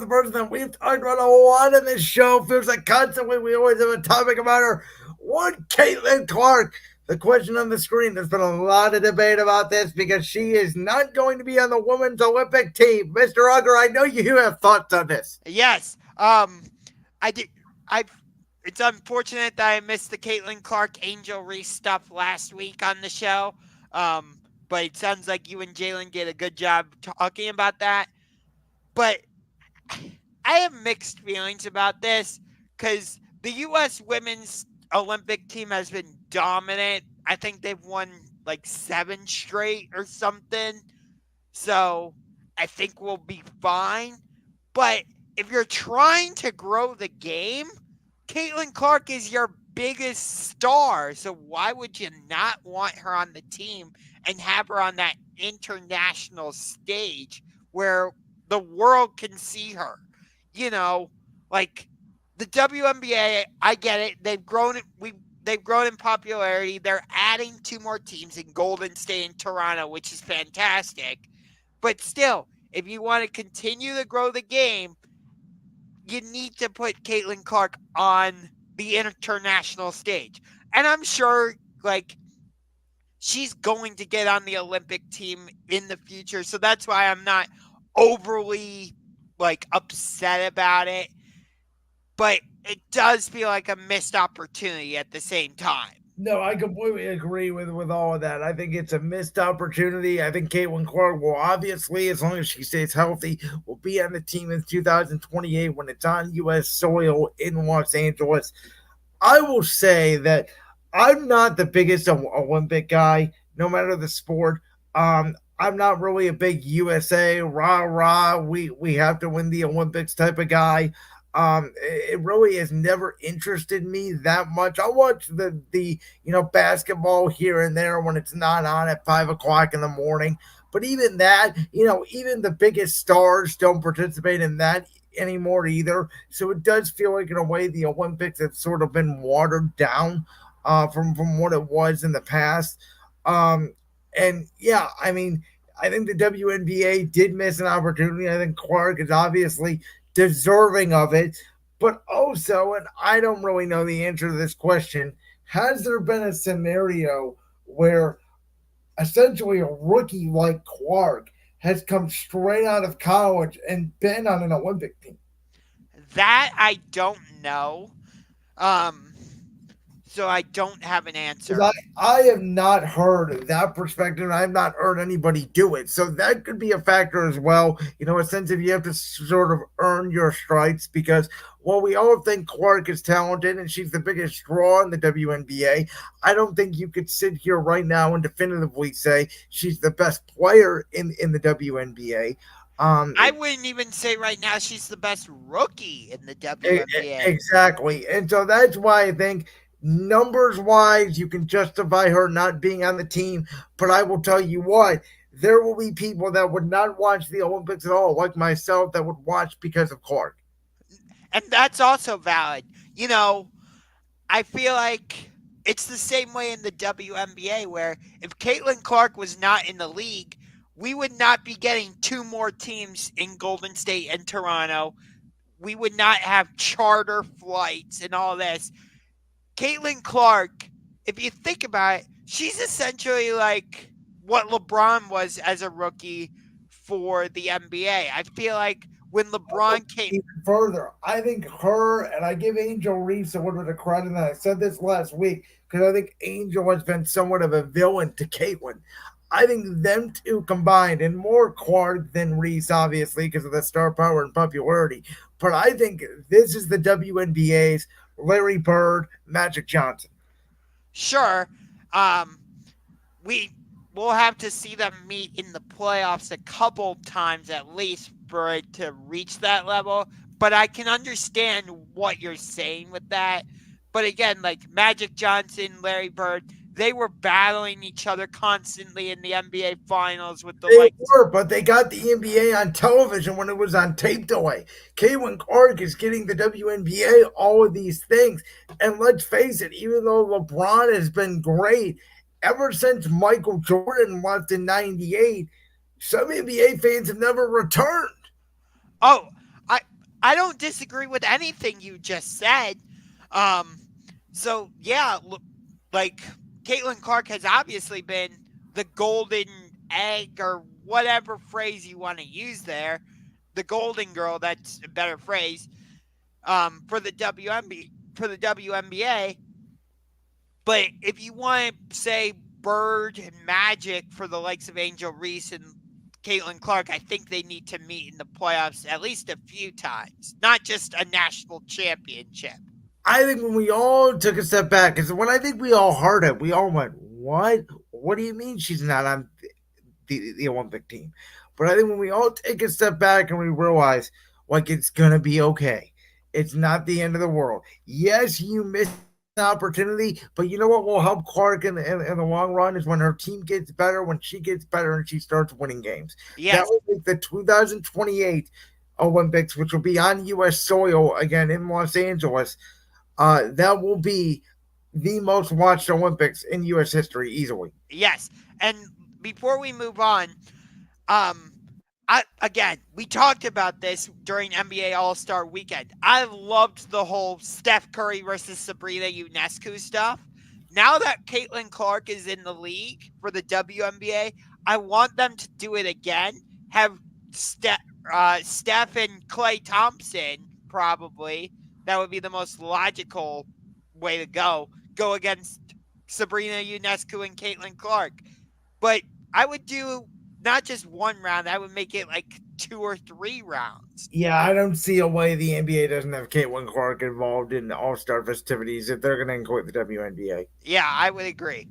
person that we've talked about a lot in this show. Feels like constantly we always have a topic about her. One, Caitlin Clark. The question on the screen, there's been a lot of debate about this because she is not going to be on the women's Olympic team. Mr. Unger, I know you have thoughts on this. Yes. I did. I. It's unfortunate that I missed the Caitlin Clark Angel Reese stuff last week on the show. But it sounds like you and Jalen did a good job talking about that. But I have mixed feelings about this because the U.S. women's Olympic team has been dominant. I think they've won like 7 straight or something. So I think we'll be fine. But if you're trying to grow the game, Caitlin Clark is your biggest star. So why would you not want her on the team and have her on that international stage where the world can see her? You know, like the WNBA, I get it. They've grown in popularity. They're adding 2 more teams in Golden State and Toronto, which is fantastic. But still, if you want to continue to grow the game, you need to put Caitlin Clark on the international stage. And I'm sure, like, she's going to get on the Olympic team in the future. So that's why I'm not overly, like, upset about it. But it does feel like a missed opportunity at the same time. No, I completely agree with all of that. I think it's a missed opportunity. I think Caitlin Clark will obviously, as long as she stays healthy, will be on the team in 2028 when it's on U.S. soil in Los Angeles. I will say that I'm not the biggest Olympic guy, no matter the sport. I'm not really a big USA rah rah. We have to win the Olympics type of guy. It really has never interested me that much. I watch the basketball here and there when it's not on at 5 o'clock in the morning. But even that, even the biggest stars don't participate in that anymore either. So it does feel like in a way the Olympics have sort of been watered down from what it was in the past. And yeah, I mean, I think the WNBA did miss an opportunity. I think Clark is obviously deserving of it. But also, and I don't really know the answer to this question, has there been a scenario where essentially a rookie like Clark has come straight out of college and been on an Olympic team? That I don't know. Um, so I don't have an Because answer. I have not heard that perspective. I have not heard anybody do it. So that could be a factor as well. A sense of you have to sort of earn your stripes because while we all think Clark is talented and she's the biggest draw in the WNBA, I don't think you could sit here right now and definitively say she's the best player in the WNBA. I wouldn't even say right now she's the best rookie in the E- WNBA. Exactly. And so that's why I think numbers wise, you can justify her not being on the team. But I will tell you what, there will be people that would not watch the Olympics at all, like myself, that would watch because of Clark. And that's also valid. You know, I feel like it's the same way in the WNBA where if Caitlin Clark was not in the league, we would not be getting 2 more teams in Golden State and Toronto. We would not have charter flights and all this. Caitlin Clark, if you think about it, she's essentially like what LeBron was as a rookie for the NBA. I feel like when LeBron came, Even further, I think her and I give Angel Reese a little bit of credit, and I said this last week because I think Angel has been somewhat of a villain to Caitlin. I think them two combined, and more Clark than Reese, obviously, because of the star power and popularity. But I think this is the WNBA's Larry Bird, Magic Johnson. sure, um, we will have to see them meet in the playoffs a couple times at least for it to reach that level. But I can understand what you're saying with that. But again, like Magic Johnson, Larry Bird, they were battling each other constantly in the NBA Finals with the They likes. were, but they got the NBA on television when it was on tape delay. Kaylin Clark is getting the WNBA all of these things. And let's face it, even though LeBron has been great, ever since Michael Jordan left in 98, some NBA fans have never returned. Oh, I I don't disagree with anything you just said. Um, so yeah, like Caitlin Clark has obviously been the golden egg or whatever phrase you want to use there, the golden girl. That's a better phrase. For the WNBA. But if you want to say Bird and Magic for the likes of Angel Reese and Caitlin Clark, I think they need to meet in the playoffs at least a few times, not just a national championship. I think when we all took a step back, because when I think we all heard it, we all went, "What? What do you mean she's not on the Olympic team?" But I think when we all take a step back and we realize, like, it's gonna be okay. It's not the end of the world. Yes, you missed an opportunity, but you know what will help Clark in the long run is when her team gets better, when she gets better and she starts winning games. That Yes, will make the 2028 Olympics, which will be on U.S. soil again in Los Angeles. That will be the most watched Olympics in U.S. history easily. yes. And before we move on, um, we talked about this during NBA All Star Weekend. I loved the whole Steph Curry versus Sabrina Ionescu stuff. Now that Caitlin Clark is in the league for the WNBA, I want them to do it again. Have Steph and Klay Thompson probably. That would be the most logical way to go. Go against Sabrina Ionescu and Caitlin Clark. But I would do not just one round, I would make it like 2 or 3 rounds. Yeah, I don't see a way the NBA doesn't have Caitlin Clark involved in All Star festivities if they're going to include the WNBA. Yeah, I would agree.